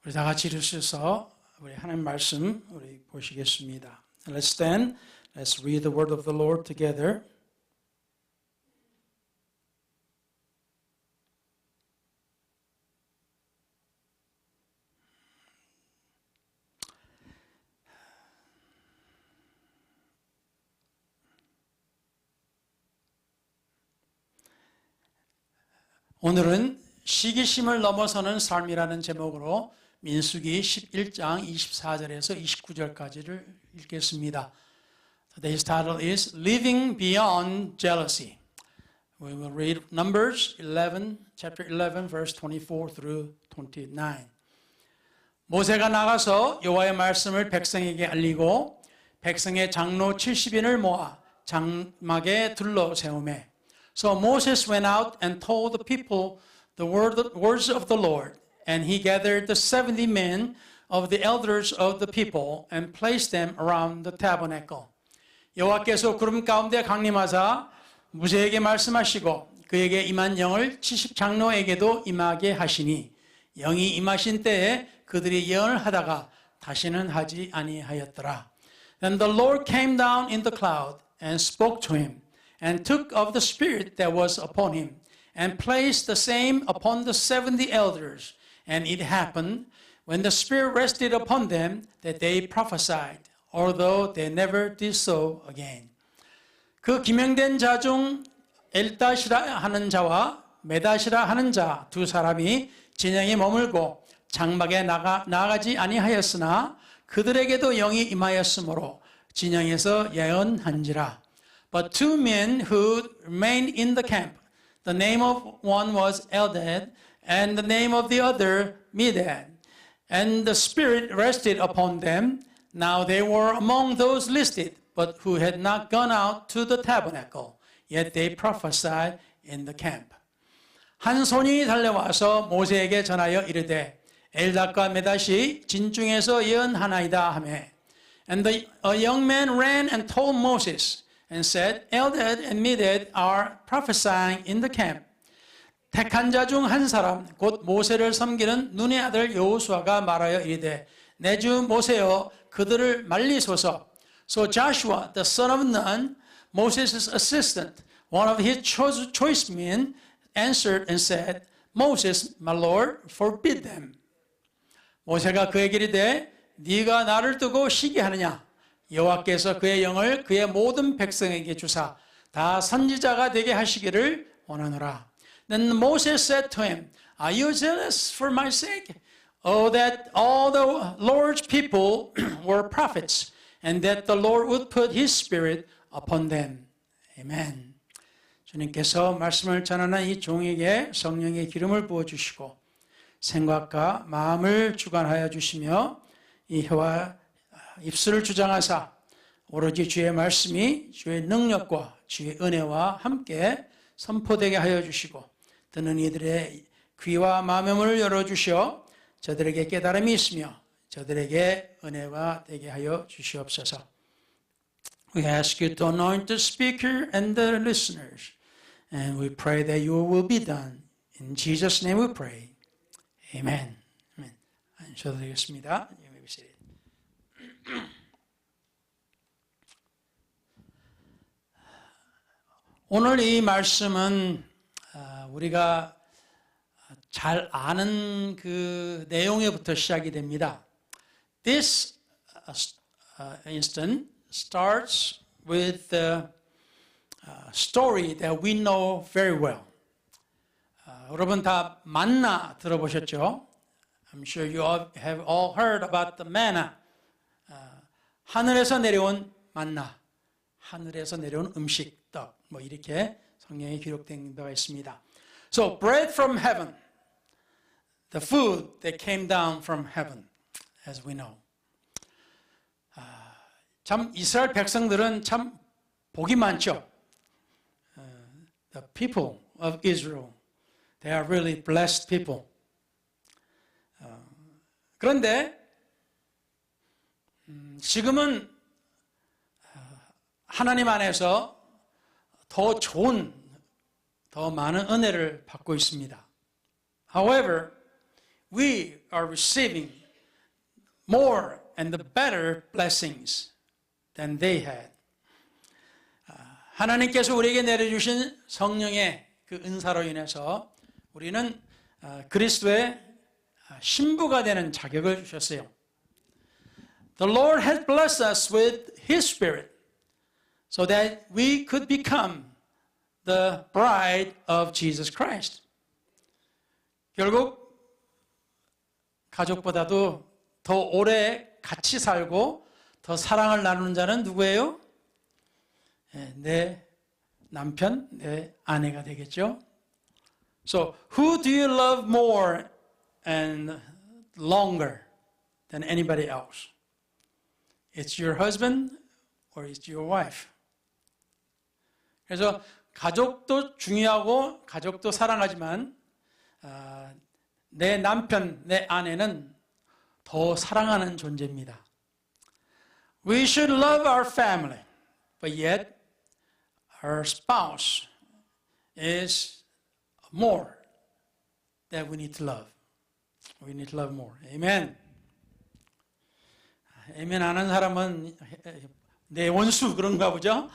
우리 다 같이 일어서서 우리 하나님 말씀 우리 보시겠습니다. Let's stand. Let's read the word of the Lord together. 오늘은 시기심을 넘어서는 삶이라는 제목으로 민수기 11장 24절에서 29절까지를 읽겠습니다. Today's title is Living Beyond Jealousy. We will read Numbers 11, chapter 11, verse 24 through 29. 모세가 나가서 여호와의 말씀을 백성에게 알리고 백성의 장로 70인을 모아 장막에 둘러 세우매. So Moses went out and told the people the words of the Lord. And he gathered the 70 men of the elders of the people and placed them around the tabernacle. 여호와께서 구름 가운데 강림하사 모세에게 말씀하시고 그에게 임한 영을 70장로에게도 임하게 하시니 영이 임하신 때에 그들이 예언을 하다가 다시는 하지 아니하였더라. Then the Lord came down in the cloud and spoke to him and took of the spirit that was upon him and placed the same upon the 70 elders. And it happened, when the Spirit rested upon them, that they prophesied, although they never did so again. 그 기명된 자 중 엘다시라 하는 자와 메다시라 하는 자 두 사람이 진영에 머물고 장막에 나가지 아니하였으나 그들에게도 영이 임하였으므로 진영에서 예언한지라. But two men who remained in the camp, the name of one was Eldad, and the name of the other, Medad. And the Spirit rested upon them. Now they were among those listed, but who had not gone out to the tabernacle. Yet they prophesied in the camp. 한 손이 달려와서 모세에게 전하여 이르되 엘닷과 메닷이 진중에서 예언하나이다 하매. And a young man ran and told Moses and said, Eldad and Medad are prophesying in the camp. 택한 자 중 한 사람 곧 모세를 섬기는 눈의 아들 여호수아가 말하여 이르되 내 주 모세여 그들을 말리소서. So Joshua the son of Nun, Moses' assistant, one of his choice men, answered and said, Moses, my Lord, forbid them. 모세가 그에게 이르되 네가 나를 두고 시기하느냐? 여호와께서 그의 영을 그의 모든 백성에게 주사 다 선지자가 되게 하시기를 원하노라. Then Moses said to him, Are you zealous for my sake? Oh, that all the Lord's people were prophets, and that the Lord would put His Spirit upon them. Amen. 주님께서 말씀을 전하는 이 종에게 성령의 기름을 부어주시고 생각과 마음을 주관하여 주시며 이 혀와 입술을 주장하사 오로지 주의 말씀이 주의 능력과 주의 은혜와 함께 선포되게 하여 주시고 듣는 이들의 귀와 마음의 문을 열어주시어 저들에게 깨달음이 있으며 저들에게 은혜가 되게 하여 주시옵소서. We ask you to anoint the speaker and the listeners, and we pray that your will be done. In Jesus' name we pray. Amen. Amen. 앉으셔도 되겠습니다. You may be seated. 오늘 이 말씀은 우리가 잘 아는 그 내용에부터 시작이 됩니다. This instant starts with the story that we know very well. 여러분 다 만나 들어보셨죠? I'm sure you all have all heard about the manna. 하늘에서 내려온 만나, 하늘에서 내려온 음식, 떡, 뭐 이렇게 성경에 기록된 바가 있습니다. So bread from heaven, the food that came down from heaven, as we know. 참 이스라엘 백성들은 참 복이 많죠. The people of Israel, they are really blessed people. 그런데 지금은 하나님 안에서 더 좋은, 더 많은 은혜를 받고 있습니다. However, we are receiving more and the better blessings than they had. 하나님께서 우리에게 내려주신 성령의 그 은사로 인해서 우리는 그리스도의 신부가 되는 자격을 주셨어요. The Lord has blessed us with His Spirit so that we could become the bride of Jesus Christ. 결국 가족보다도 더 오래 같이 살고 더 사랑을 나누는 자는 누구예요? 내 남편, 내 아내가 되겠죠. So, who do you love more and longer than anybody else? It's your husband or it's your wife. 그래서 가족도 중요하고 가족도 사랑하지만 내 남편, 내 아내는 더 사랑하는 존재입니다. We should love our family, but yet our spouse is more that we need to love. We need to love more. Amen. Amen 안 하는 사람은 내 원수 그런가 보죠?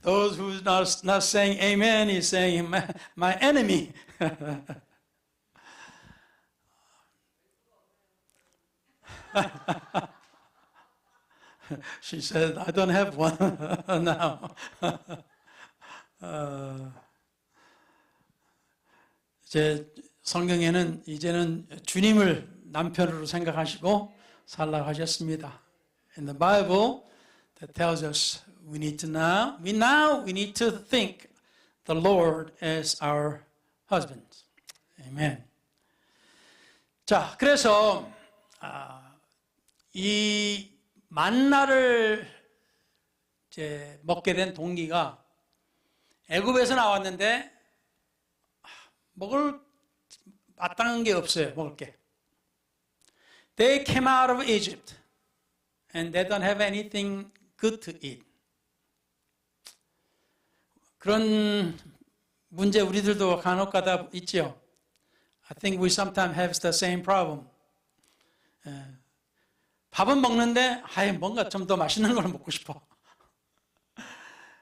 Those who's not saying amen is saying my enemy. She said, I don't have one now. 이제 성경에는 이제는 주님을 남편으로 생각하시고 살라고 하셨습니다. In the Bible, that tells us we need to think the Lord as our husband. Amen. 자, 그래서 이 만나를 이제 먹게 된 동기가 애굽에서 나왔는데 먹을 마땅한 게 없어요. 먹을 게. They came out of Egypt and they don't have anything good to eat. 그런 문제 우리들도 간혹가다 있죠. I think we sometimes have the same problem. 밥은 먹는데 뭔가 좀 더 맛있는 걸 먹고 싶어.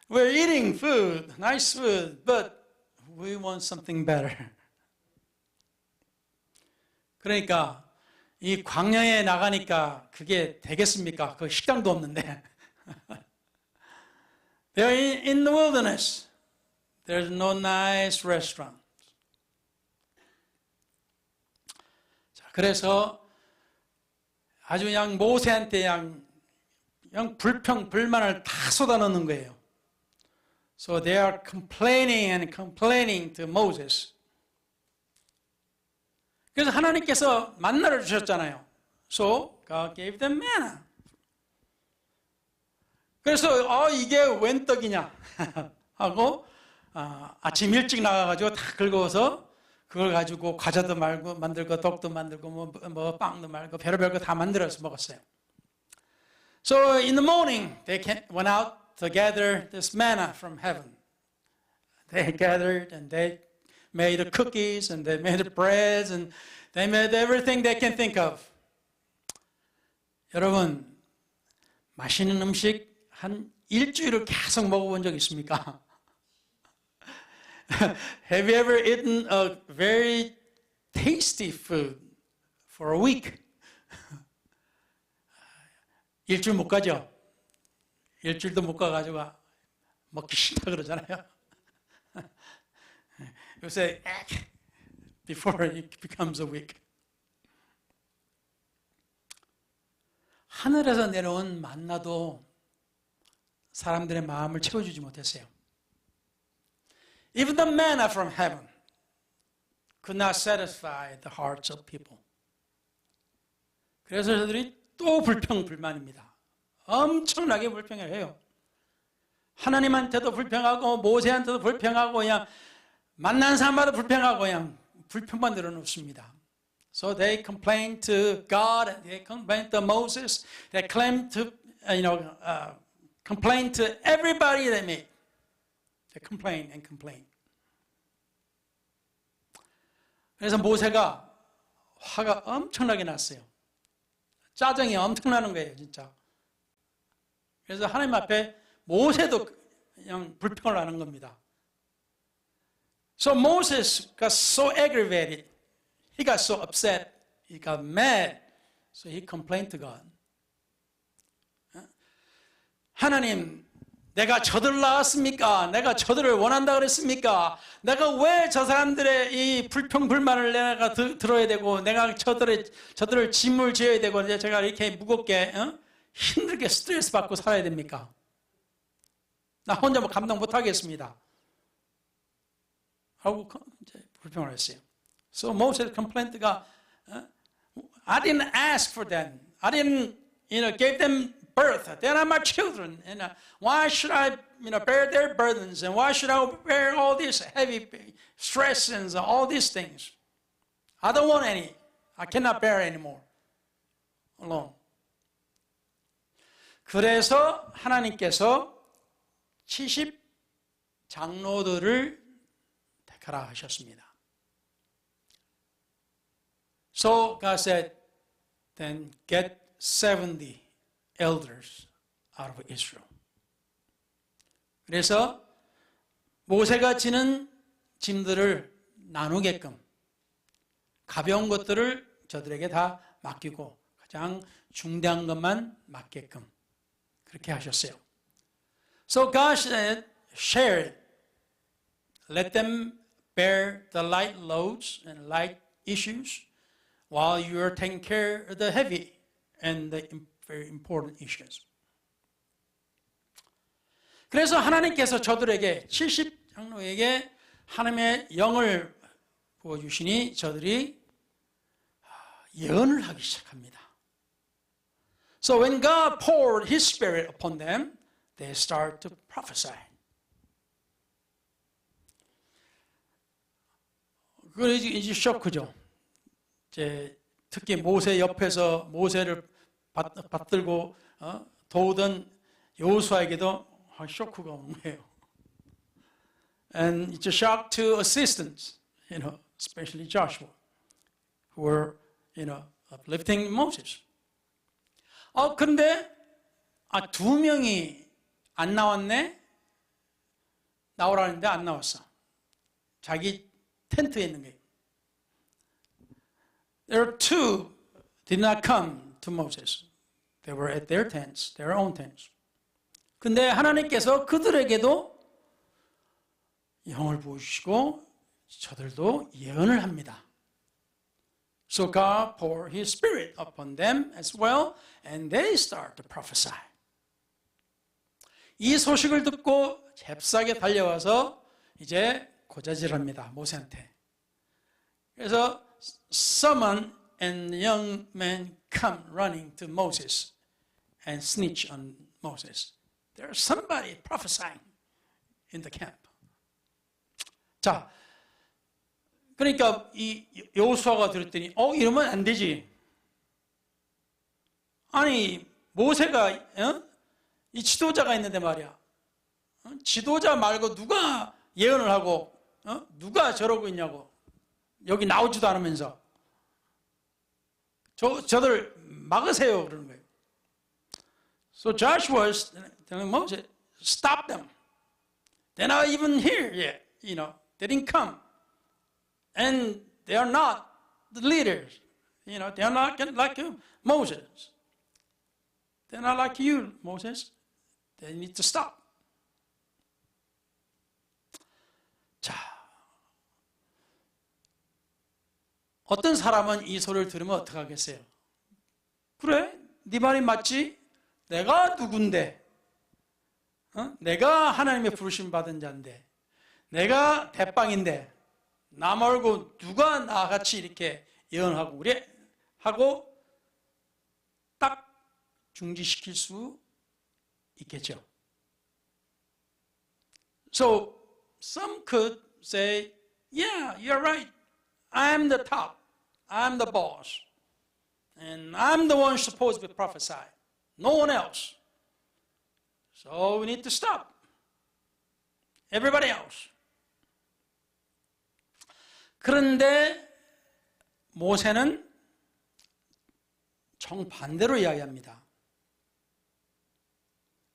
We're eating food, nice food, but we want something better. 그러니까 이 광야에 나가니까 그게 되겠습니까? 그 식당도 없는데. They're in the wilderness. There's no nice restaurant. 자, 그래서 아주 그냥 모세한테 그냥 불평불만을 다 쏟아넣는 거예요. So they are complaining and complaining to Moses. 그래서 하나님께서 만나를 주셨잖아요. So God gave them manna. 그래서 이게 웬 떡이냐 하고 아침 일찍 나가가지고 다 긁어서 그걸 가지고 과자도 만들고 떡도 만들고 뭐 빵도 말고 별의별 거 다 만들어서 먹었어요. So in the morning they went out to gather this manna from heaven. They gathered and they made the cookies and they made the breads and they made everything they can think of. 여러분 맛있는 음식 한 일주일을 계속 먹어본 적 있습니까? Have you ever eaten a very tasty food for a week? 일주일 못 가죠? 일주일도 못 가가지고 먹기 싫다 그러잖아요. 요새 before it becomes a week. 하늘에서 내려온 만나도 사람들의 마음을 채워주지 못했어요. Even the manna from heaven could not satisfy the hearts of people. 그래서 저들이 또 불평불만입니다. 엄청나게 불평을 해요. 하나님한테도 불평하고 모세한테도 불평하고 그냥 만난 사람마다 불평하고 그냥 불평만 늘어놓습니다. So they complained to God, and they complained to Moses, they claimed to, complain to everybody they meet. They complain and complain. 그래서 모세가 화가 엄청나게 났어요. 짜증이 엄청나는 거예요, 진짜. 그래서 하나님 앞에 모세도 그냥 불평을 하는 겁니다. So Moses got so aggravated. He got so upset. He got mad. So he complained to God. 하나님, 내가 저들을 낳았습니까? 내가 저들을 원한다 그랬습니까? 내가 왜 저 사람들의 이 불평, 불만을 내가 들어야 되고, 내가 저들을 짐을 지어야 되고, 이제 제가 이렇게 무겁게, 힘들게 스트레스 받고 살아야 됩니까? 나 혼자 뭐 감당 못 하겠습니다. 하고 이제 불평을 했어요. So Moses complained to God, I didn't ask for them. I didn't, give them birth. They're not my children. Why should I, bear their burdens? And why should I bear all these heavy stress and all these things? I don't want any. I cannot bear anymore. Alone. 그래서 하나님께서 70 장로들을 택하라 하셨습니다. So God said, then get 70 elders out of Israel. 그래서 모세가 지는 짐들을 나누게끔 가벼운 것들을 저들에게 다 맡기고 가장 중대한 것만 맡게끔 그렇게 하셨어요. So God said, share it. Let them bear the light loads and light issues while you are taking care of the heavy and the very important issues. 그래서 하나님께서 저들에게 70 장로에게 하나님의 영을 부어주시니 저들이 예언을 하기 시작합니다. So when God poured His Spirit upon them, they start to prophesy. 그게 이제 쇼크죠. 특히 모세 옆에서 모세를 받들고 도우던 여호수아에게도 쇼크가 오는 거예요. And it's a shock to assistants, especially Joshua, who were, uplifting Moses. 그런데 두 명이 안 나왔네? 나오라는데 안 나왔어. 자기 텐트에 있는 거예요. There were two did not come to Moses. They were at their tents, their own tents. 근데 하나님께서 그들에게도 영을 부으시고 저들도 예언을 합니다. So God poured His Spirit upon them as well, and they start to prophesy. 이 소식을 듣고 잽싸게 달려와서 이제 고자질합니다. 모세한테. 그래서 someone and young men come running to Moses and snitch on Moses. There's somebody prophesying in the camp. 자, 그러니까 이 여호수아가 들었더니 이러면 안 되지. 아니 모세가 이 지도자가 있는데 말이야. 지도자 말고 누가 예언을 하고 누가 저러고 있냐고. 여기 나오지도 않으면서 저들 막으세요 그러는 거예요. So Joshua is telling Moses, stop them. They're not even here yet. They didn't come. And they are not the leaders. They are not like you, Moses. They're not like you, Moses. They need to stop. 자, 어떤 사람은 이 소리를 들으면 어떡하겠어요? 그래, 네 말이 맞지? 내가 누군데? 내가 하나님의 부르심 받은 자인데, 내가 대빵인데, 나 말고 누가 나같이 이렇게 예언하고 그래? 하고 딱 중지시킬 수 있겠죠. So some could say, yeah, you're right. I'm the top. I'm the boss. And I'm the one supposed to be prophesied. No one else. So we need to stop. Everybody else. 그런데 모세는 정반대로 이야기합니다.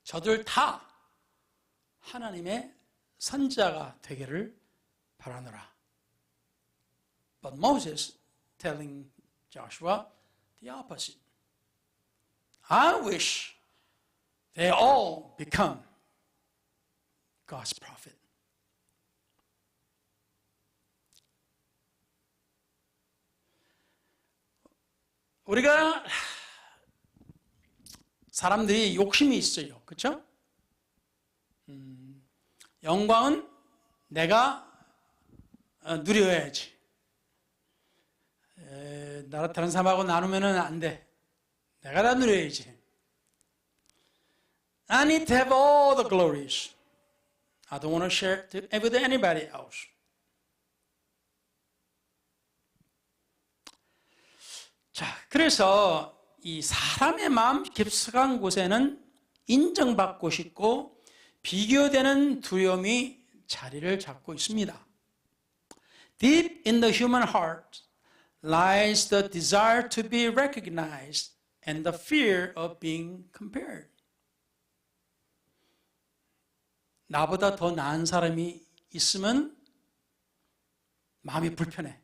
저들 다 하나님의 선지자가 되기를 바라노라. But Moses telling Joshua the opposite. I wish they all become God's prophet. 우리가 사람들이 욕심이 있어요. 그렇죠? 영광은 내가 누려야지. 다른 사람하고 나누면 안 돼. 내가 다 누려야지. I need to have all the glories. I don't want to share it with anybody else. 자, 그래서 이 사람의 마음 깊숙한 곳에는 인정받고 싶고 비교되는 두려움이 자리를 잡고 있습니다. Deep in the human heart lies the desire to be recognized and the fear of being compared. 나보다 더 나은 사람이 있으면 마음이 불편해.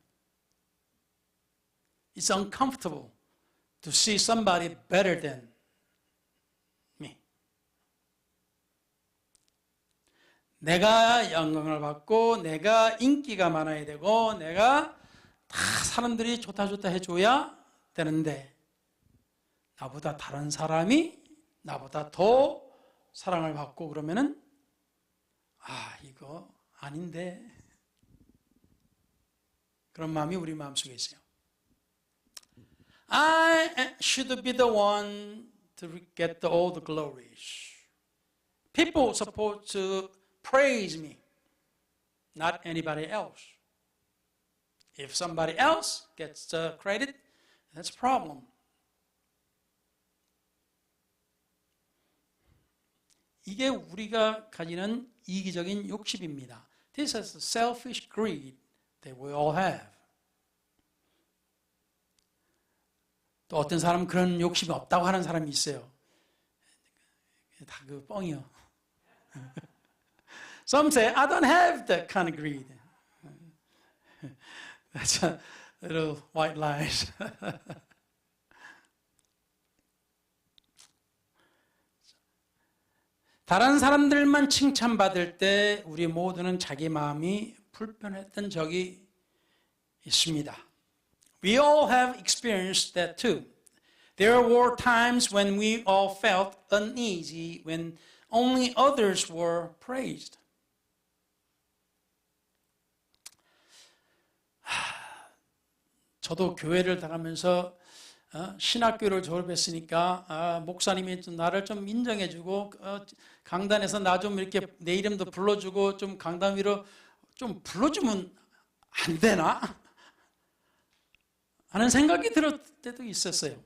It's uncomfortable to see somebody better than me. 내가 영광을 받고 내가 인기가 많아야 되고 내가 다 사람들이 좋다 해줘야 되는데 나보다 다른 사람이 나보다 더 사랑을 받고 그러면은 이거 아닌데 그런 마음이 우리 마음속에 있어요. I should be the one to get all the glories. People are supposed to praise me, not anybody else. If somebody else gets the credit, that's a problem. 이게 우리가 가지는 이기적인 욕심입니다. This is the selfish greed that we all have. 또 어떤 사람은 그런 욕심이 없다고 하는 사람이 있어요. 다 그 뻥이요. Some say, I don't have that kind of greed. That's a little white lies. 다른 사람들만 칭찬받을 때 우리 모두는 자기 마음이 불편했던 적이 있습니다. We all have experienced that too. There were times when we all felt uneasy when only others were praised. 저도 교회를 다니면서 신학교를 졸업했으니까 목사님이 좀 나를 좀 인정해주고 강단에서 나 좀 이렇게 내 이름도 불러주고 좀 강단 위로 좀 불러주면 안 되나? 하는 생각이 들었을 때도 있었어요.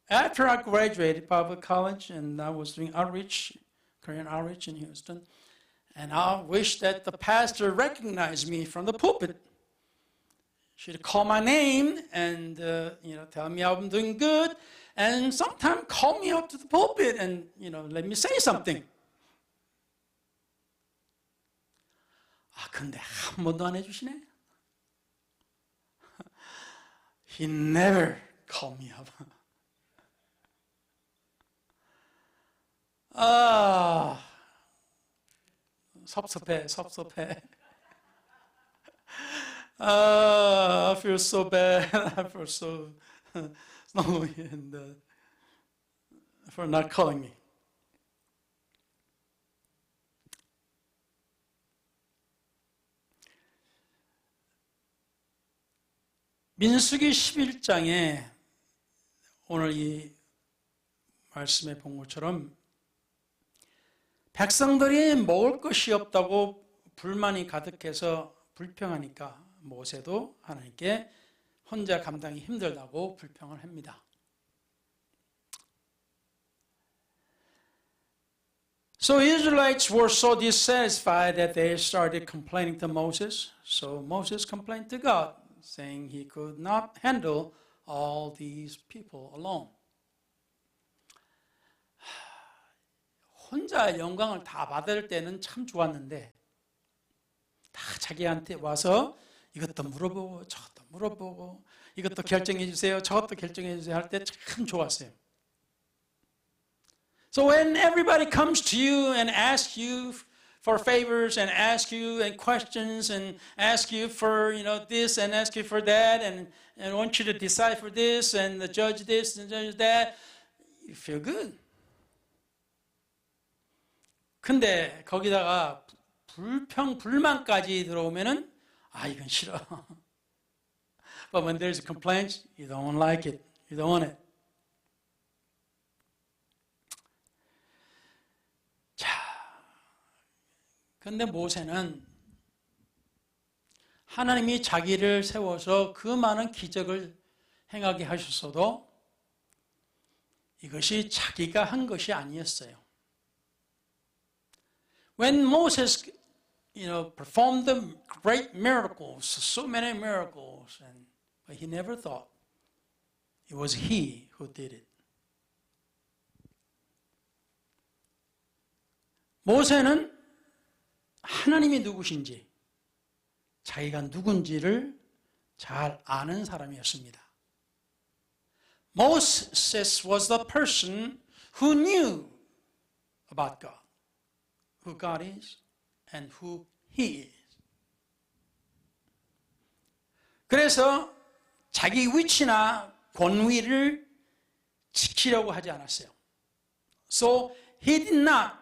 After I graduated public college and I was doing outreach, Korean outreach in Houston, and I wished that the pastor recognized me from the pulpit. She'd call my name and tell me I'm doing good, and sometimes call me up to the pulpit and let me say something. 근데 한 번도 안 해주시네. He never called me up. 섭섭해. I feel so bad. I feel so lonely and for not calling me. 민수기 11장에 오늘 이 말씀에 본 것처럼 백성들이 먹을 것이 없다고 불만이 가득해서 불평하니까 모세도 하나님께 혼자 감당이 힘들다고 불평을 합니다. So Israelites were so dissatisfied that they started complaining to Moses. So Moses complained to God, saying he could not handle all these people alone. 혼자 영광을 다 받을 때는 참 좋았는데 다 자기한테 와서 이것도 물어보고 저것도 물어보고 이것도 결정해 주세요, 저것도 결정해 주세요 할 때 참 좋았어요. So when everybody comes to you and asks you for favors and ask you and questions and ask you for this and ask you for that and want you to decide for this and judge this and judge that, you feel good. 근데 거기다가 불만까지 들어오면은 이건 싫어. But when there's a complaint, you don't like it. You don't want it. 자, 근데 모세는 하나님이 자기를 세워서 그 많은 기적을 행하게 하셨어도 이것이 자기가 한 것이 아니었어요. When Moses, performed the great miracles, so many miracles, but he never thought it was he who did it. 모세는 하나님이 누구신지, 자기가 누군지를 잘 아는 사람이었습니다. Moses was the person who knew about God, who God is and who He is. 그래서 자기 위치나 권위를 지키려고 하지 않았어요. So he did not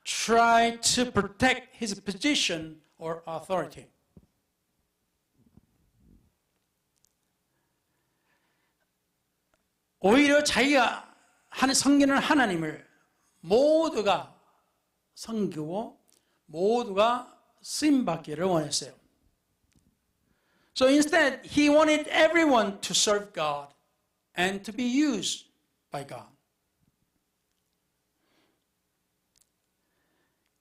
try to protect his position or authority. 오히려 자기가 섬기는 하나님을 모두가 섬기고 모두가 쓰임받기를 원했어요. So instead, he wanted everyone to serve God and to be used by God.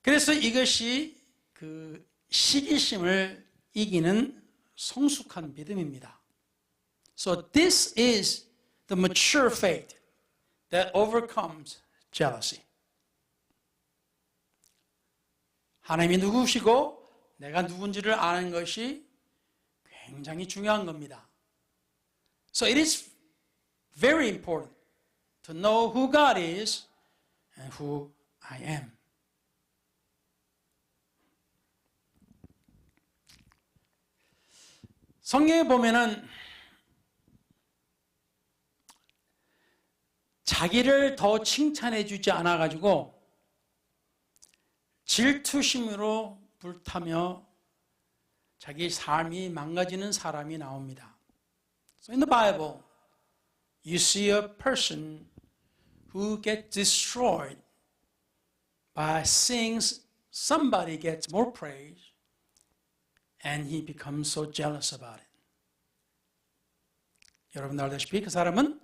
그래서 이것이 그 시기심을 이기는 성숙한 믿음입니다. So this is the mature faith that overcomes jealousy. 하나님이 누구시고 내가 누군지를 아는 것이 굉장히 중요한 겁니다. So it is very important to know who God is and who I am. 성경에 보면은 자기를 더 칭찬해 주지 않아 가지고 질투심으로 불타며 자기 삶이 망가지는 사람이 나옵니다. So in the Bible, you see a person who gets destroyed by seeing somebody gets more praise and he becomes so jealous about it. 여러분 알다시피 그 사람은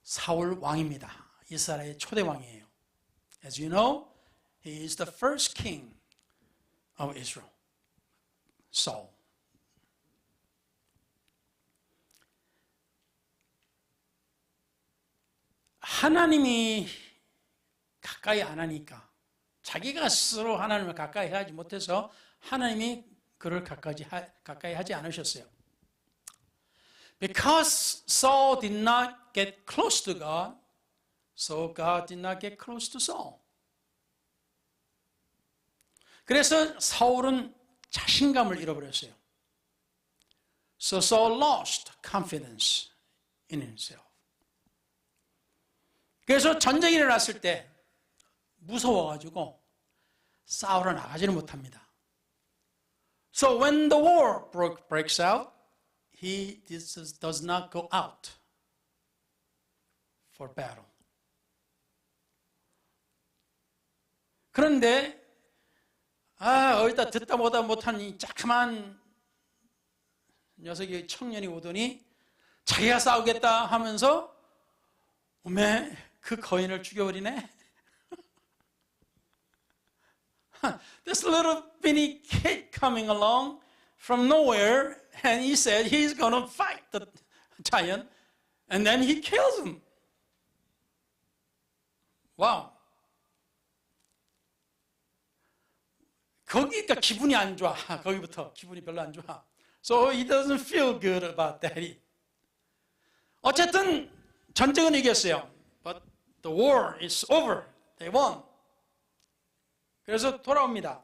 사울 왕입니다. 이스라엘의 초대 왕이에요. As you know, he is the first king of Israel. Saul. 하나님이 가까이 안 하니까 자기가 스스로 하나님을 가까이 하지 못해서 하나님이 그를 가까이 하지 않으셨어요. Because Saul did not get close to God, so God did not get close to Saul. 그래서 사울은 자신감을 잃어버렸어요. So Saul lost confidence in himself. 그래서 전쟁이 일어났을 때 무서워가지고 싸우러 나가지를 못합니다. So when the war breaks out, he does not go out for battle. 그런데 어디다 듣다 보다 못한 이 자그만 녀석이 청년이 오더니 자기가 싸우겠다 하면서 오메 그 거인을 죽여버리네. This little bitty kid coming along from nowhere and he said he's going to fight the giant And then he kills him. 와우. 거기가 기분이 안 좋아. 거기부터 기분이 별로 안 좋아. So he doesn't feel good about that. 어쨌든 전쟁은 이겼어요. But the war is over. They won. 그래서 돌아옵니다.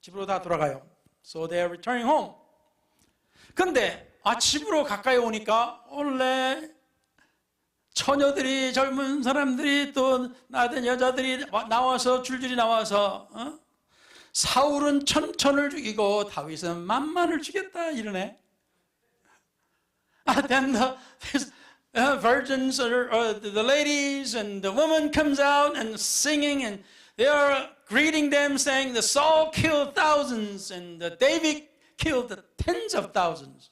집으로 다 돌아가요. So they are returning home. 근데 집으로 가까이 오니까 원래 처녀들이 젊은 사람들이 또 나된 여자들이 나와서 줄줄이 나와서 사울은 천천을 죽이고 다윗은 만만을 죽였다 이러네. Then the virgins, the ladies and the woman comes out and singing and they are greeting them saying the Saul killed thousands and the David killed the tens of thousands.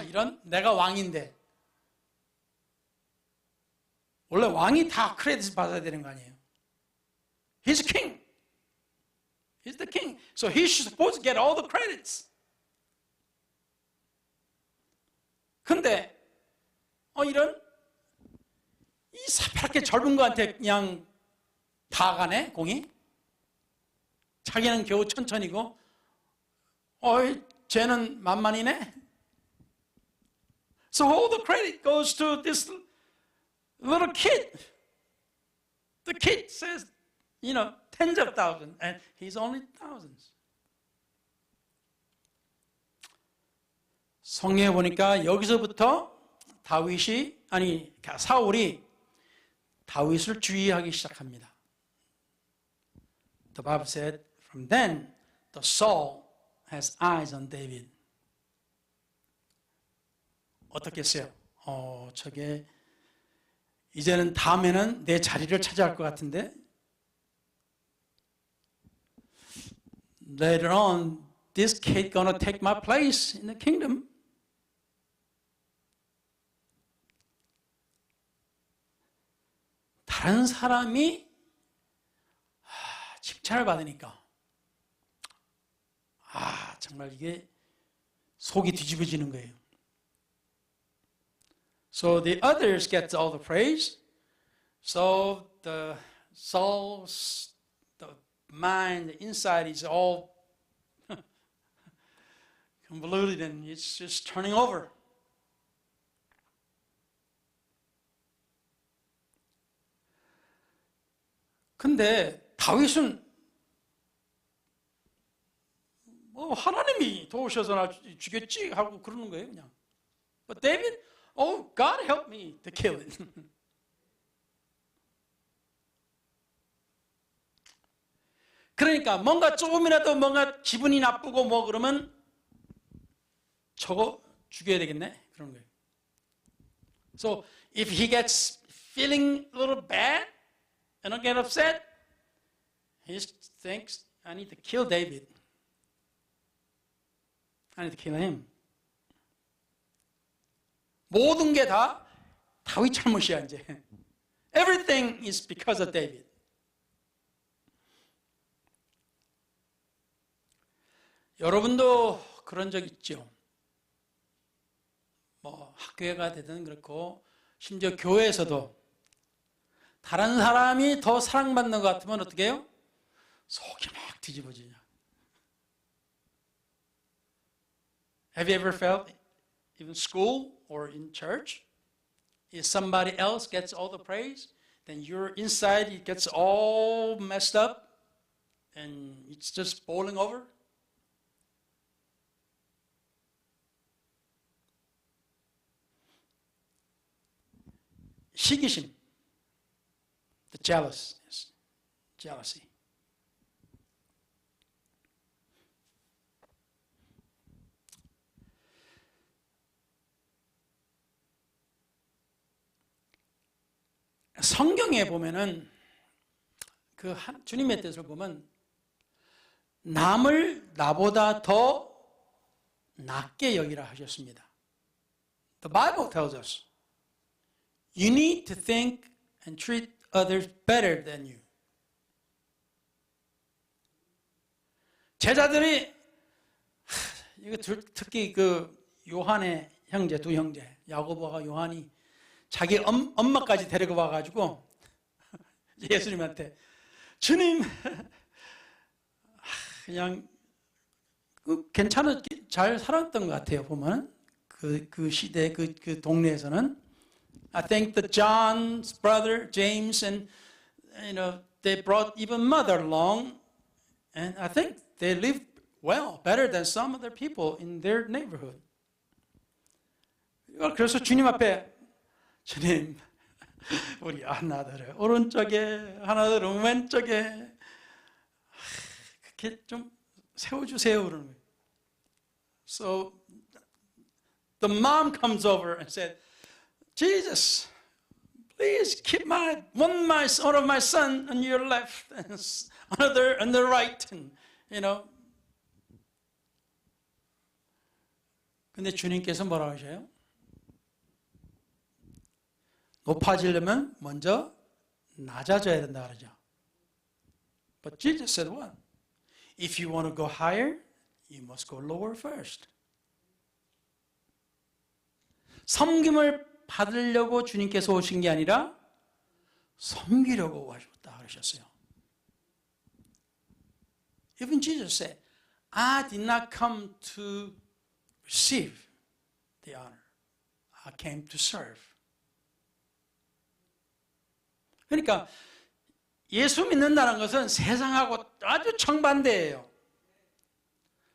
이런 내가 왕인데 원래 왕이 다 크레딧 받아야 되는 거 아니에요? He's king. He's the king. So he's supposed to get all the credits. 근데 이런 이 새파랗게 젊은 거한테 그냥 다 가네 공이. 자기는 겨우 천천히고 쟤는 만만이네. So all the credit goes to this little kid. The kid says, tens of thousands, and he's only thousands. 성경에 보니까 여기서부터 사울이 다윗을 주의하기 시작합니다. The Bible said, from then, the Saul has eyes on David. 어떻겠어요? 저게 이제는 다음에는 내 자리를 차지할 것 같은데 later on, this kid gonna take my place in the kingdom. 다른 사람이 칭찬을 받으니까 정말 이게 속이 뒤집어지는 거예요. So the others get all the praise. So the soul's, the mind, the inside is all convoluted and it's just turning over. 근데 다윗은 하나님이 도우셔서 나 죽였지 하고 그러는 거예요, 그냥. But David, God help me to kill it. 그러니까 뭔가 조금이라도 뭔가 기분이 나쁘고 그러면 저거 죽여야 되겠네, 그런 거예요. So if he gets feeling a little bad and get upset, he thinks, I need to kill David. I need to kill him. 모든 게 다 다윗 잘못이야 이제. Everything is because of David. 여러분도 그런 적 있죠? 학교가 되든 그렇고 심지어 교회에서도 다른 사람이 더 사랑받는 것 같으면 어떻게 해요? 속이 막 뒤집어지냐. Have you ever felt even school or in church, if somebody else gets all the praise, then your inside it gets all messed up and it's just boiling over? 시기심, the jealousy. 성경에 보면은 주님의 뜻을 보면 남을 나보다 더 낮게 여기라 하셨습니다. The Bible tells us you need to think and treat others better than you. 제자들이 이거 특히 요한의 형제, 두 형제, 야고보와 요한이 자기 엄마까지 데리고 와가지고 예수님한테 주님 그냥 잘 살았던 것 같아요. 보면 그 시대 그 동네에서는 I think that John's brother James and they brought even mother along, and I think they lived well, better than some other people in their neighborhood. 그래서 주님 앞에 주님 우리 하나들은 오른쪽에 하나들은 왼쪽에 그렇게 좀 세워주세요 그러는 거예요. So the mom comes over and said, Jesus, please keep one of my son on your left and another on the right, and 근데 주님께서 뭐라고 하셔요? 높아지려면 먼저 낮아져야 된다 그러죠. But Jesus said what? If you want to go higher, you must go lower first. 섬김을 받으려고 주님께서 오신 게 아니라 섬기려고 오셨다 그러셨어요. Even Jesus said, I did not come to receive the honor. I came to serve. 그러니까 예수 믿는다는 것은 세상하고 아주 정반대예요.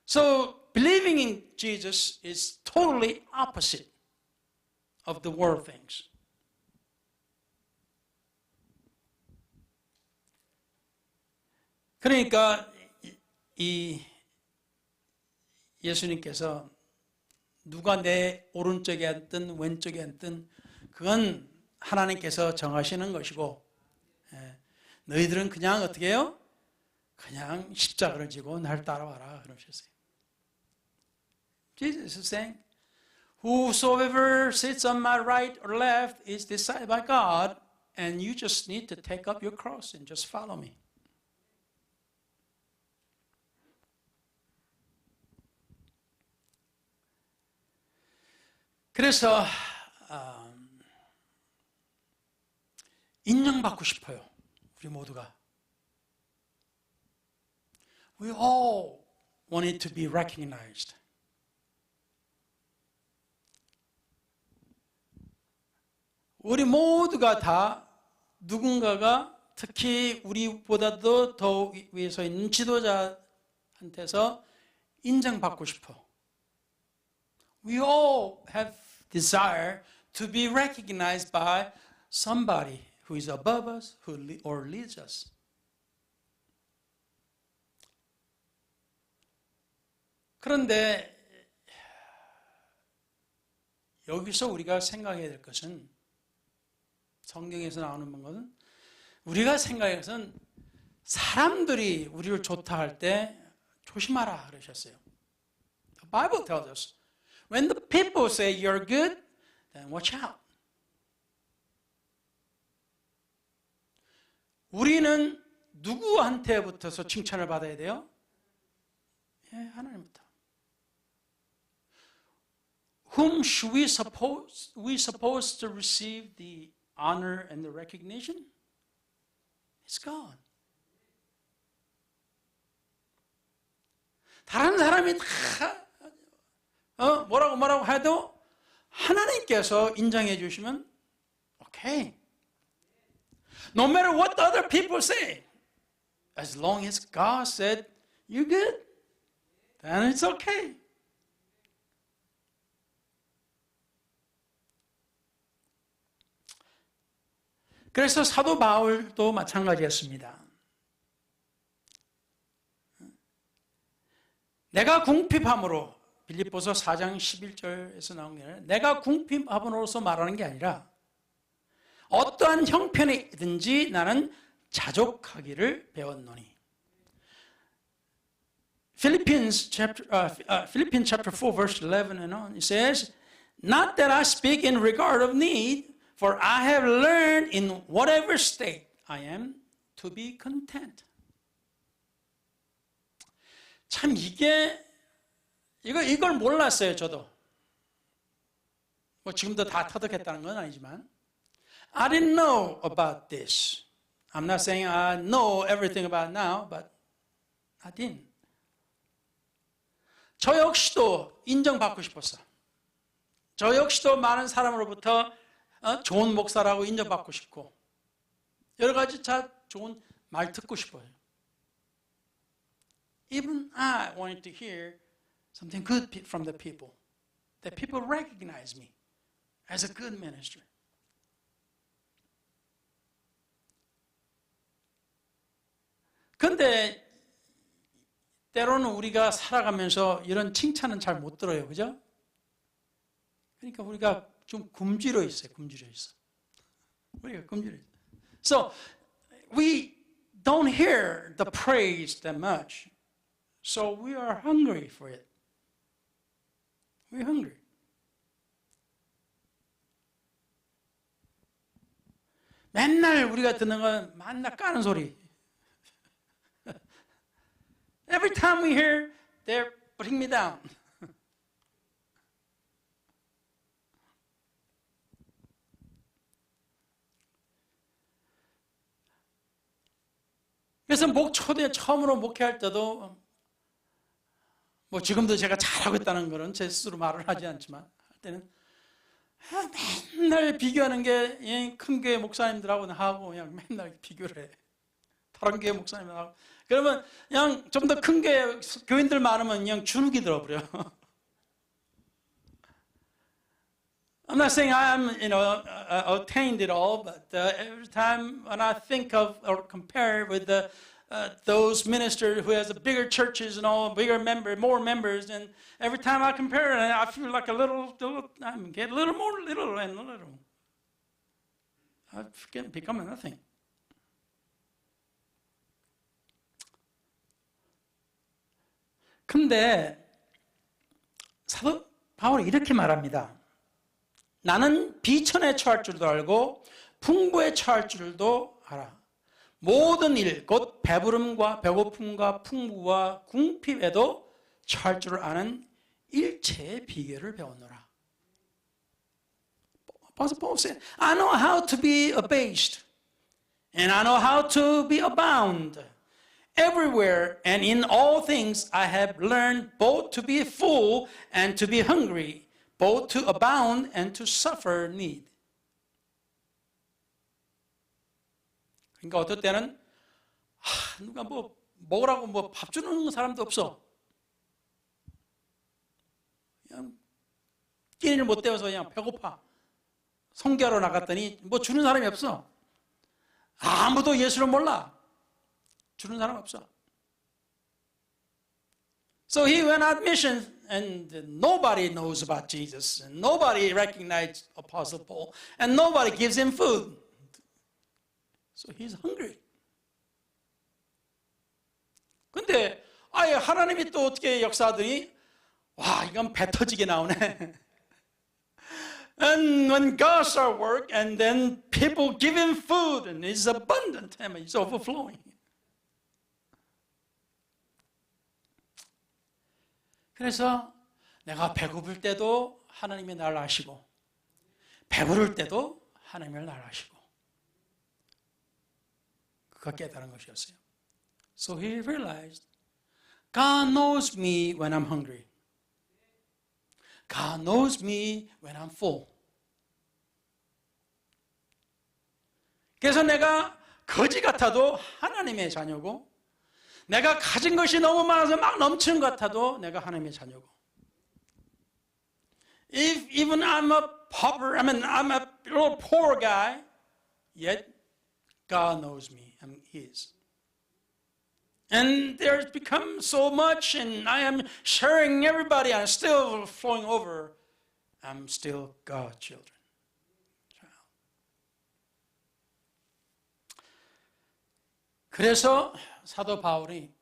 So believing in Jesus is totally opposite of the world things. 그러니까 이 예수님께서 누가 내 오른쪽에 앉든 왼쪽에 앉든 그건 하나님께서 정하시는 것이고, 너희들은 그냥 어떻게 해요? 그냥 십자가를 지고 날 따라와라 그러셨어요. Jesus is saying, whosoever sits on my right or left is decided by God, and you just need to take up your cross and just follow me. 그래서 인정받고 싶어요. 우리 모두가. We all want it to be recognized. 우리 모두가 다 누군가가 특히 우리보다도 더 위에 서 있는 지도자한테서 인정받고 싶어. We all have desire to be recognized by somebody who is above us or leads us. 그런데 여기서 우리가 생각해야 될 것은, 성경에서 나오는 것은 우리가 생각해야 할 것은 사람들이 우리를 좋다 할 때 조심하라 그러셨어요. The Bible tells us, when the people say you're good, then watch out. 우리는 누구한테부터서 칭찬을 받아야 돼요? 하나님부터. Whom should we supposed to receive the honor and the recognition? It's God. 다른 사람이 다 뭐라고 해도 하나님께서 인정해 주시면 오케이. No matter what the other people say, as long as God said you're good, then it's okay. 그래서 사도 바울도 마찬가지였습니다. 내가 궁핍함으로, 빌립보서 4장 11절에서 나온 게 아니라 내가 궁핍함으로써 말하는 게 아니라 어떠한 형편이든지 나는 자족하기를 배웠노니. Philippians chapter 4 verse 11 and on, it says, Not that I speak in regard of need, for I have learned in whatever state I am to be content. 참 이걸 몰랐어요, 저도. 뭐 지금도 다 터득했다는 건 아니지만 I didn't know about this. I'm not saying I know everything about now, but I didn't. 저 역시도 인정받고 싶었어. 저 역시도 많은 사람으로부터 좋은 목사라고 인정받고 싶고 여러 가지 다 좋은 말 듣고 싶어요. Even I wanted to hear something good from the people. That people recognize me as a good minister. 근데 때로는 우리가 살아가면서 이런 칭찬은 잘 못 들어요. 그죠? 그러니까 우리가 좀 굶주려 있어요. 굶주려 있어. 우리가 굶주려 있어. So we don't hear the praise that much. So we are hungry for it. We're hungry. 맨날 우리가 듣는 건 맨날 까는 소리. Every time we hear, they're putting me down. 그래서 초대 처음으로 목회할 때도 뭐 지금도 제가 잘하고 있다는 거는 제 스스로 말을 하지 않지만 할 때는 맨날 비교하는 게 큰 교회 목사님들하고 하고 그냥 맨날 비교를 해. 다른 교회 목사님하고. 그러면 그냥 좀 더 큰 교회 교인들 많으면 그냥 주눅이 들어버려. I'm not saying I'm, attained it all, but every time when I think of or compare with those ministers who has a bigger churches and all, more members, and every time I compare, I feel like I get a little more little. I become nothing. 근데 사도 바울이 이렇게 말합니다. 나는 비천에 처할 줄도 알고 풍부에 처할 줄도 알아. 모든 일, 곧 배부름과 배고픔과 풍부와 궁핍에도 처할 줄 아는 일체의 비결을 배웠노라. Apostle Paul said, I know how to be abased, and I know how to be abound. Everywhere and in all things I have learned both to be full and to be hungry, both to abound and to suffer need. 그러니까 어떨 때는 누가 뭐 먹으라고 밥 주는 사람도 없어. 그냥 끼니를 못 때워서 그냥 배고파. 성교하러 나갔더니 뭐 주는 사람이 없어. 아무도 예수를 몰라. 주는 사람 없어. So he went on mission and nobody knows about Jesus and nobody recognized Apostle Paul and nobody gives him food. So he's hungry. 근데 아예 하나님이 또 어떻게 역사하더니 와 이건 배 터지게 나오네. And when God starts work and then people give him food and it's abundant and it's overflowing. 그래서 내가 배고플 때도 하나님이 나를 아시고 배부를 때도 하나님이 나를 아시고 그가 깨달은 것이었어요. So he realized God knows me when I'm hungry. God knows me when I'm full. 그래서 내가 거지 같아도 하나님의 자녀고 내가 가진 것이 너무 많아서 막 넘치는 것 같아도 내가 하나님의 자녀고. If even I'm a little poor guy, yet God knows me. I'm His. And there's become so much, and I am sharing everybody. I'm still flowing over. I'm still God's children. 그래서 사도 바울이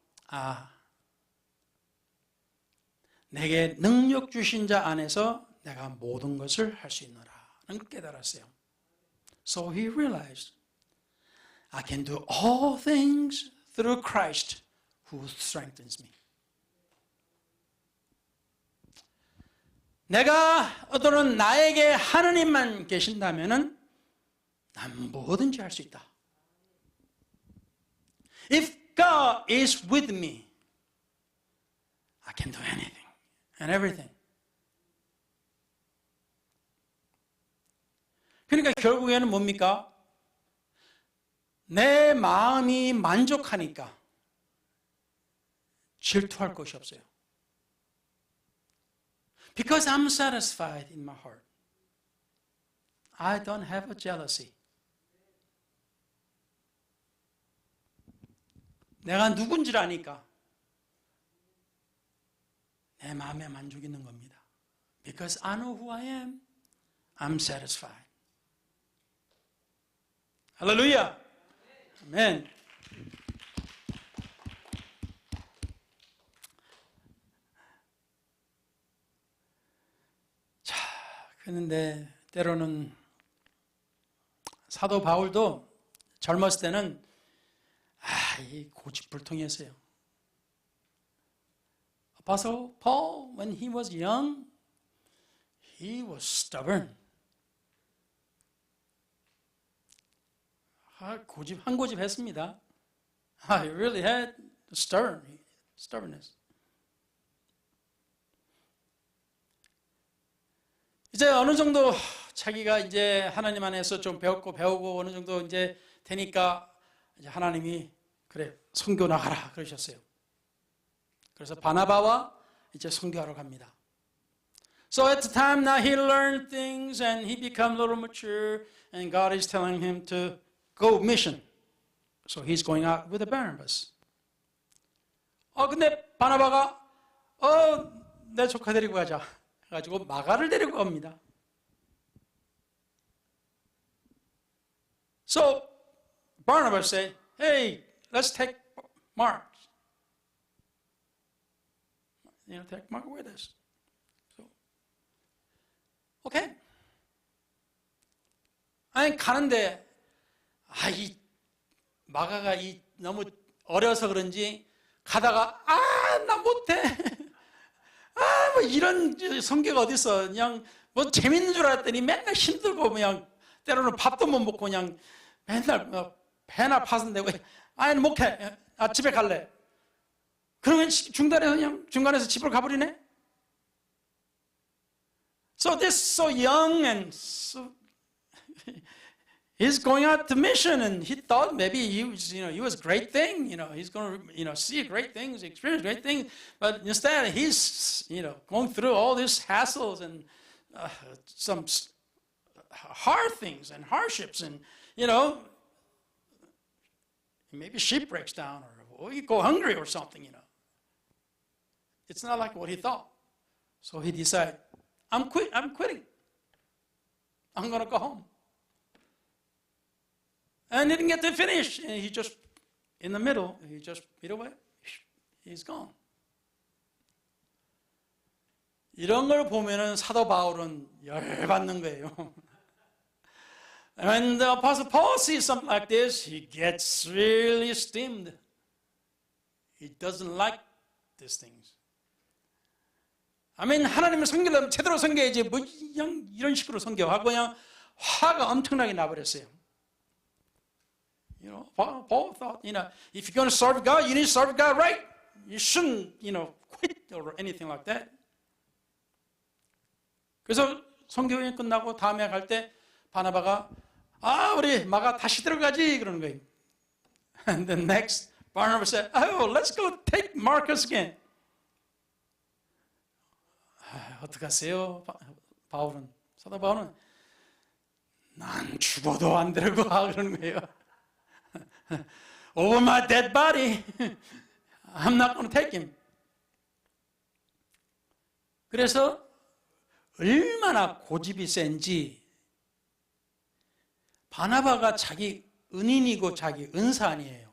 내게 능력 주신 자 안에서 내가 모든 것을 할 수 있노라는 걸 깨달았어요. So he realized I can do all things through Christ who strengthens me. 또는 나에게 하느님만 계신다면은 난 뭐든지 할 수 있다. If God is with me, I can do anything and everything. 그러니까 결국에는 뭡니까? 내 마음이 만족하니까 질투할 것이 없어요. Because I'm satisfied in my heart. I don't have a jealousy. 내가 누군지를 아니까 내 마음에 만족이 있는 겁니다. Because I know who I am, I'm satisfied. 할렐루야. 아멘. 자, 그런데 때로는 사도 바울도 젊었을 때는 이 고집불통이었어요. Apostle Paul, when he was young, he was stubborn. 한 고집 했습니다. He really had stubbornness. 이제 어느 정도 자기가 이제 하나님 안에서 좀 배우고 어느 정도 이제 되니까 이제 하나님이 그래 선교 나가라 그러셨어요. 그래서 바나바와 이제 선교하러 갑니다. So at the time now he learned things and he became a little mature and God is telling him to go mission. So he's going out with the Barnabas. 근데 바나바가 내 조카 데리고 가자. 해가지고 마가를 데리고 갑니다. So Barnabas said, "Hey, let's take Mark. Take Mark with us." So, okay. 아니 가는데 이 마가가 너무 어려서 그런지 가다가 나 못해. 뭐 이런 성교가 어딨어. 그냥 뭐 재밌는 줄 알았더니 맨날 힘들고 그냥 때로는 밥도 못 먹고 그냥 맨날 배나 파손되고 못해. 집에 갈래. 그러면 중간에서 집으로 가버리네. So this so young and so he's going out to mission and he thought maybe he was a great thing, he's going to see great things, experience great things, but instead he's going through all these hassles and some hard things and hardships and maybe ship breaks down or you go hungry or something, It's not like what he thought. So he decided, I'm quitting. I'm going to go home. And he didn't get to finish. And he just, in the middle, he just beat away. He's gone. 이런 걸 보면은 사도 바울은 열받는 거예요. When the Apostle Paul sees something like this, he gets really steamed. He doesn't like these things. 하나님을 섬기려면 제대로 섬겨야지 뭐 그냥 이런 식으로 섬겨하고 그냥 화가 엄청나게 나버렸어요. Paul thought, if you're going to serve God, you need to serve God right. You shouldn't, quit or anything like that. 그래서 선교회 끝나고 다음에 갈 때 바나바가 우리 마가 다시 들어가지 그러는 거예요. And the next Barnabas said, let's go take Marcus again. 어떡하세요? 사도 바울은 난 죽어도 안 데리고 가 그러는 거예요. Over my dead body, I'm not going to take him. 그래서 얼마나 고집이 센지 바나바가 자기 은인이고 자기 은사 아니에요.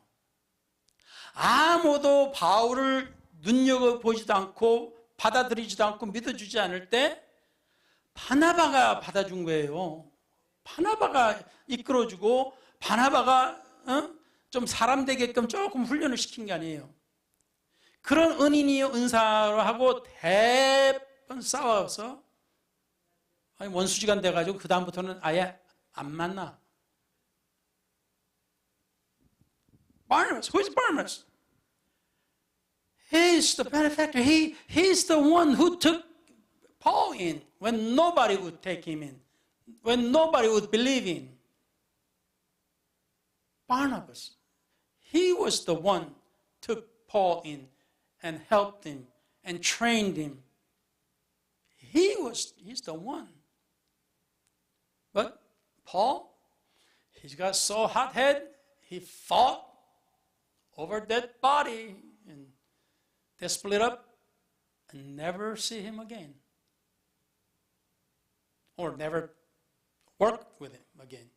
아무도 바울을 눈여겨보지도 않고 받아들이지도 않고 믿어주지 않을 때 바나바가 받아준 거예요. 바나바가 이끌어주고 바나바가 좀 사람 되게끔 조금 훈련을 시킨 게 아니에요. 그런 은인이 은사로 하고 대번 싸워서 아니, 원수지간 돼가지고 그 다음부터는 아예 안 만나. Barnabas, who is Barnabas? He's the benefactor. He's the one who took Paul in when nobody would take him in, when nobody would believe in. Barnabas, he was the one took Paul in and helped him and trained him. He's the one. But Paul, he's got so hot-headed, he fought over that body, and they split up and never see him again. Or never work with him again.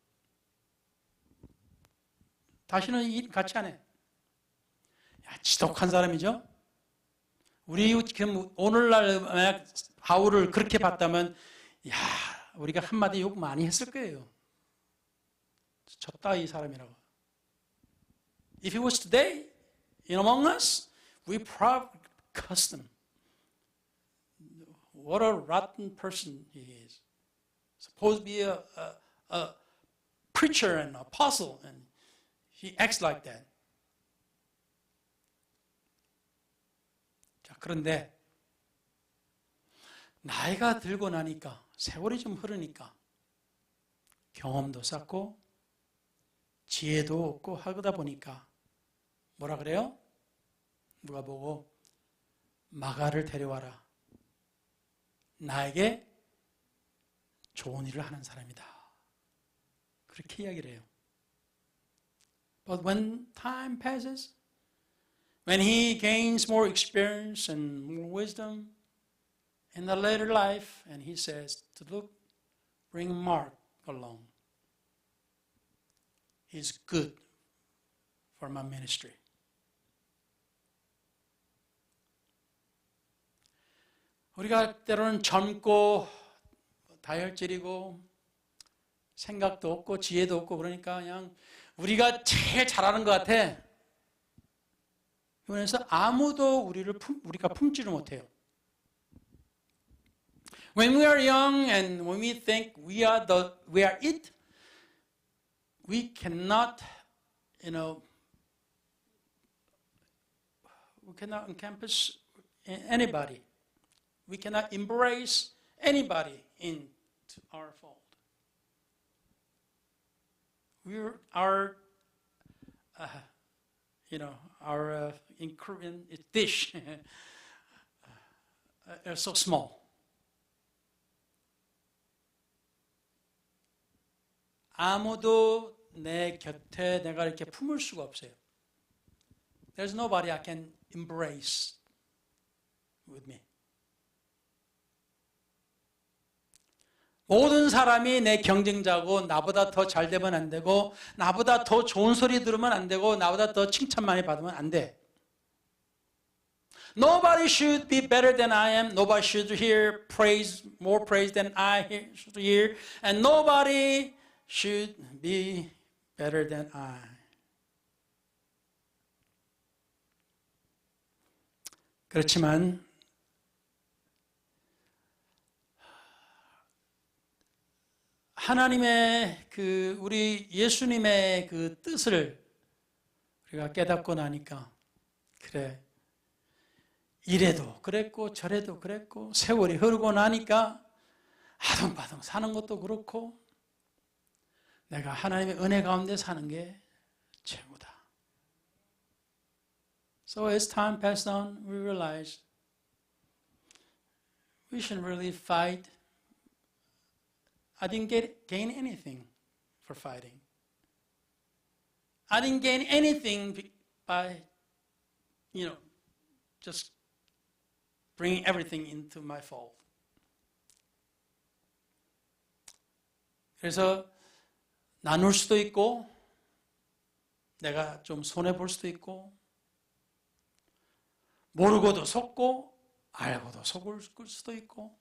다시는 일 같이 안 해. 야, 지독한 사람이죠? 우리 지금 오늘날 만약 바울을 그렇게 봤다면, 야, 우리가 한마디 욕 많이 했을 거예요. 저 따위 사람이라고. If he was today in among us, we probably cussed him. What a rotten person he is. Supposed to be a preacher and apostle, and he acts like that. 자, 그런데 나이가 들고 나니까, 세월이 좀 흐르니까 경험도 쌓고 지혜도 얻고 하다 보니까 뭐라 그래요? 누가 보고 마가를 데려와라. 나에게 좋은 일을 하는 사람이다. 그렇게 이야기를 해요. But when time passes, when he gains more experience and more wisdom in the later life, and he says, to look, bring Mark along. He's good for my ministry. 우리가 때로는 젊고 다혈질이고 생각도 없고 지혜도 없고 그러니까 그냥 우리가 제일 잘하는 것 같아. 그래서 아무도 우리가 품지를 못해요. When we are young and when we think we are it, we cannot, we cannot encompass anybody. We cannot embrace anybody into our fold. Our in Korean dish are so small. 아무도 내 곁에 내가 이렇게 품을 수가 없어요. There's nobody I can embrace with me. 모든 사람이 내 경쟁자고 나보다 더 잘 되면 안 되고 나보다 더 좋은 소리 들으면 안 되고 나보다 더 칭찬 많이 받으면 안 돼. Nobody should be better than I am. Nobody should hear more praise than I should hear. And nobody should be better than I. 그렇지만 하나님의 우리 예수님의 그 뜻을 우리가 깨닫고 나니까 그래 이래도 그랬고 저래도 그랬고 세월이 흐르고 나니까 아둥바둥 사는 것도 그렇고 내가 하나님의 은혜 가운데 사는 게 최고다. So as time passed on, we realized we shouldn't really fight. I didn't gain anything for fighting. I didn't gain anything by, just bringing everything into my fold. 그래서 나눌 수도 있고, 내가 좀 손해볼 수도 있고, 모르고도 속고, 알고도 속을 수도 있고,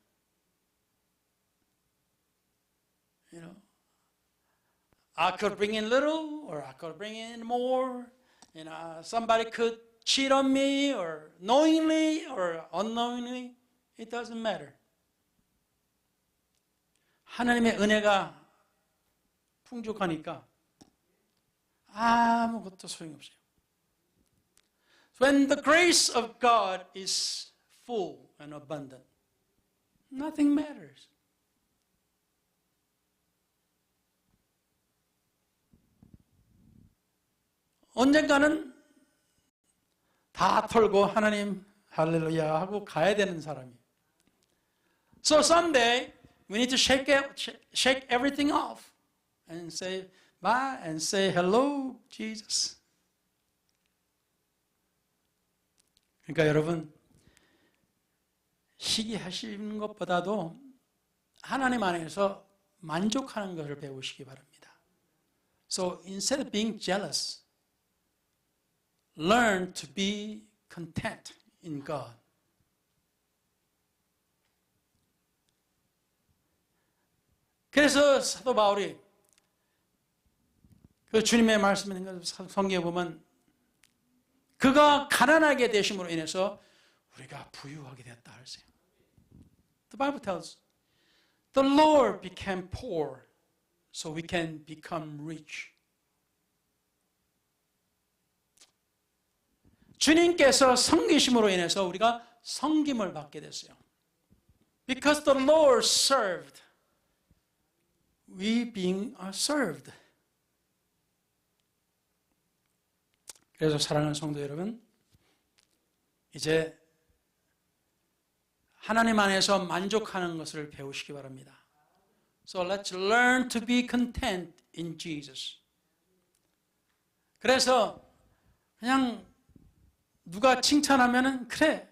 I could bring in little, or I could bring in more. Somebody could cheat on me, or knowingly, or unknowingly. It doesn't matter. 하나님의 은혜가 풍족하니까 아무것도 소용없어요. When the grace of God is full and abundant, nothing matters. 언젠가는 다 털고 하나님 할렐루야 하고 가야 되는 사람이에요. So someday we need to shake everything off and say bye and say hello, Jesus. 그러니까 여러분 시기하시는 것보다도 하나님 안에서 만족하는 것을 배우시기 바랍니다. So instead of being jealous, learn to be content in God. 그래서 사도 바울이 그 주님의 말씀을 성경에 보면 그가 가난하게 되심으로 인해서 우리가 부유하게 되었다 하세요. The Bible tells the Lord became poor so we can become rich. 주님께서 섬기심으로 인해서 우리가 섬김을 받게 됐어요. Because the Lord served, we being served. 그래서 사랑하는 성도 여러분, 이제 하나님 안에서 만족하는 것을 배우시기 바랍니다. So let's learn to be content in Jesus. 그래서 그냥 누가 칭찬하면은 그래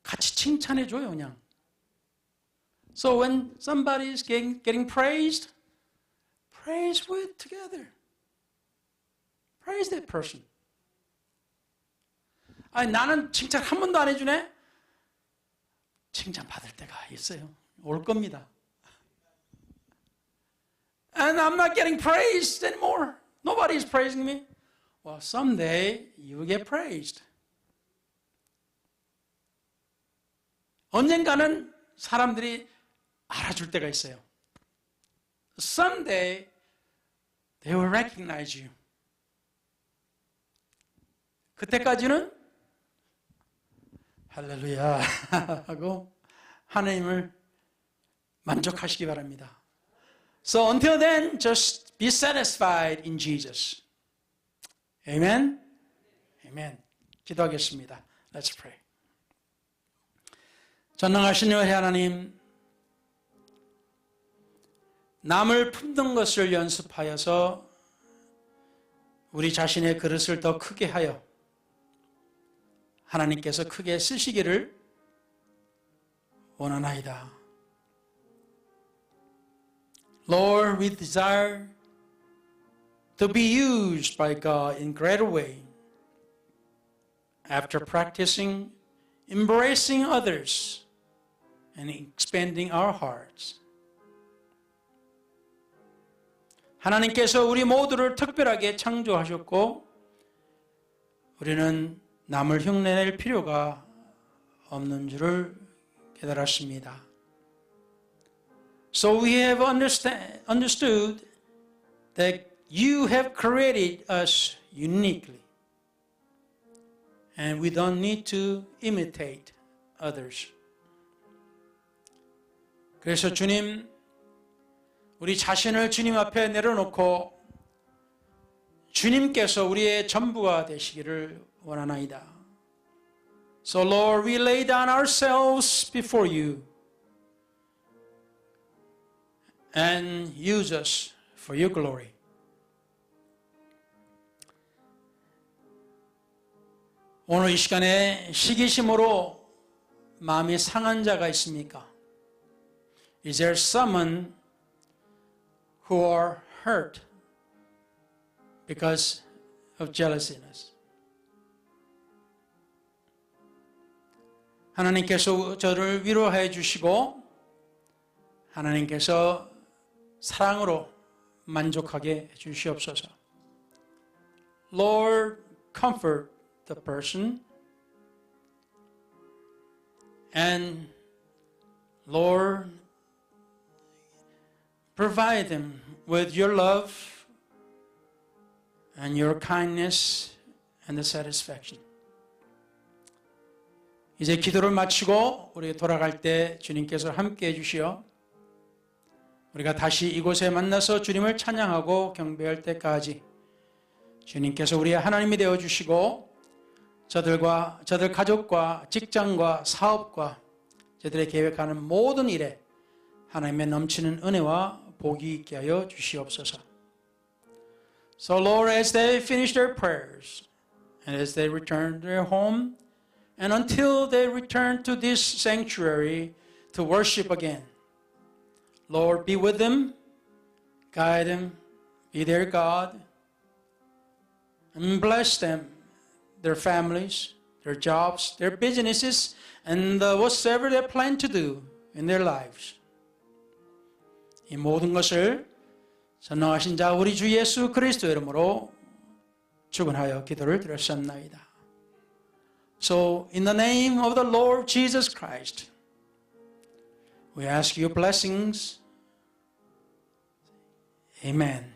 같이 칭찬해줘요 그냥. So when somebody is getting praised, praise with together. Praise that person. 아니 나는 칭찬 한 번도 안 해주네? 칭찬 받을 때가 있어요. 올 겁니다. And I'm not getting praised anymore. Nobody is praising me. Well, someday you will get praised. 언젠가는 사람들이 알아줄 때가 있어요. Someday they will recognize you. 그때까지는 할렐루야 하고 하나님을 만족하시기 바랍니다. So until then, just be satisfied in Jesus. Amen? Amen. 기도하겠습니다. Let's pray. 전능하신 여호와 하나님, 남을 품는 것을 연습하여서 우리 자신의 그릇을 더 크게 하여 하나님께서 크게 쓰시기를 원하나이다. Lord, we desire to be used by God in greater way after practicing embracing others and expanding our hearts. 하나님께서 우리 모두를 특별하게 창조하셨고 우리는 남을 흉내낼 필요가 없는 줄을 깨달았습니다. So we have understood that you have created us uniquely and we don't need to imitate others. 그래서 주님, 우리 자신을 주님 앞에 내려놓고 주님께서 우리의 전부가 되시기를 원하나이다. So Lord, we lay down ourselves before you and use us for your glory. 오늘 이 시간에 시기심으로 마음이 상한 자가 있습니까? Is there someone who are hurt because of jealousyness? 하나님께서 저를 위로해 주시고 하나님께서 사랑으로 만족하게 해 주시옵소서. Lord, comfort the person and Lord, provide them with your love and your kindness and the satisfaction. 이제 기도를 마치고 우리 돌아갈 때 주님께서 함께 해주시어 우리가 다시 이곳에 만나서 주님을 찬양하고 경배할 때까지 주님께서 우리의 하나님이 되어주시고 저들 가족과 직장과 사업과 저들의 계획하는 모든 일에 하나님의 넘치는 은혜와 복이 있게 하여 주시옵소서. So Lord, as they finish their prayers and as they return to their home and until they return to this sanctuary to worship again, Lord, be with them, guide them, be their God, and bless them, their families, their jobs, their businesses, and whatsoever they plan to do in their lives. 이 모든 것을 전능하신 자 우리 주 예수 그리스도 이름으로 축원하여 기도를 드렸사옵나이다. So, in the name of the Lord Jesus Christ, we ask your blessings. Amen.